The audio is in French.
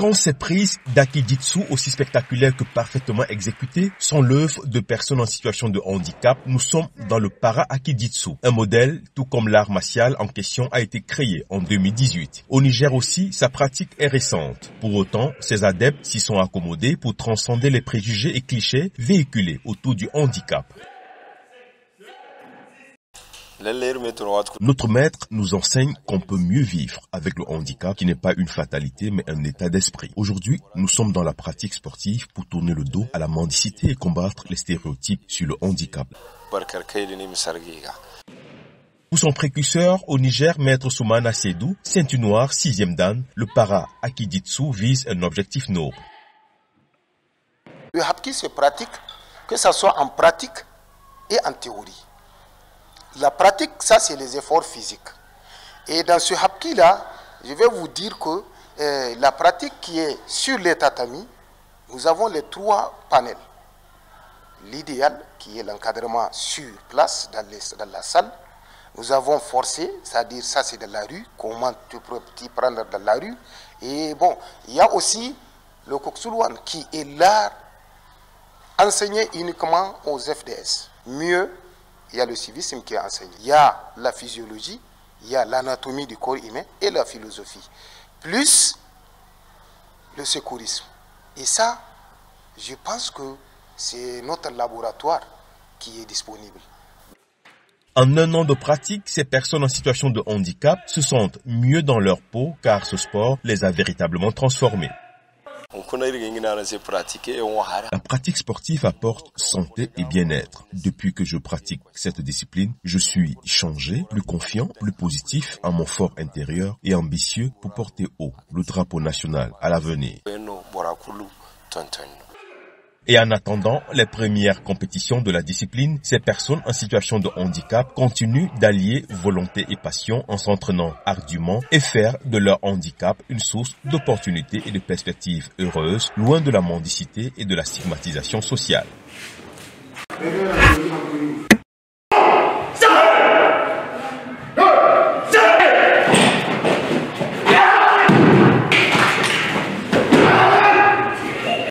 Quand ces prises d'Akijitsu, aussi spectaculaires que parfaitement exécutées, sont l'œuvre de personnes en situation de handicap, nous sommes dans le para-Akijitsu. Un modèle, tout comme l'art martial en question, a été créé en 2018. Au Niger aussi, sa pratique est récente. Pour autant, ses adeptes s'y sont accommodés pour transcender les préjugés et clichés véhiculés autour du handicap. Notre maître nous enseigne qu'on peut mieux vivre avec le handicap, qui n'est pas une fatalité mais un état d'esprit. Aujourd'hui, nous sommes dans la pratique sportive pour tourner le dos à la mendicité et combattre les stéréotypes sur le handicap. Pour son précurseur au Niger, maître Soumana Sédou, ceinture noire, 6e dan, le para-Akijitsu vise un objectif noble. Le hapki se pratique, que ce soit en pratique et en théorie. La pratique, ça c'est les efforts physiques. Et dans ce hapki-là, je vais vous dire que la pratique qui est sur les tatamis, nous avons les 3 panels. L'idéal, qui est l'encadrement sur place, dans la salle. Nous avons forcé, c'est-à-dire ça c'est dans la rue, comment tu peux t'y prendre dans la rue. Et bon, il y a aussi le Koksulwan, qui est l'art enseigné uniquement aux FDS. Mieux, il y a le civisme qui est enseigné. Il y a la physiologie, il y a l'anatomie du corps humain et la philosophie. Plus le secourisme. Et ça, je pense que c'est notre laboratoire qui est disponible. En un an de pratique, ces personnes en situation de handicap se sentent mieux dans leur peau car ce sport les a véritablement transformés. La pratique sportive apporte santé et bien-être. Depuis que je pratique cette discipline, je suis changé, plus confiant, plus positif à mon fort intérieur et ambitieux pour porter haut le drapeau national à l'avenir. Et en attendant les premières compétitions de la discipline, ces personnes en situation de handicap continuent d'allier volonté et passion en s'entraînant ardument et faire de leur handicap une source d'opportunités et de perspectives heureuses, loin de la mendicité et de la stigmatisation sociale.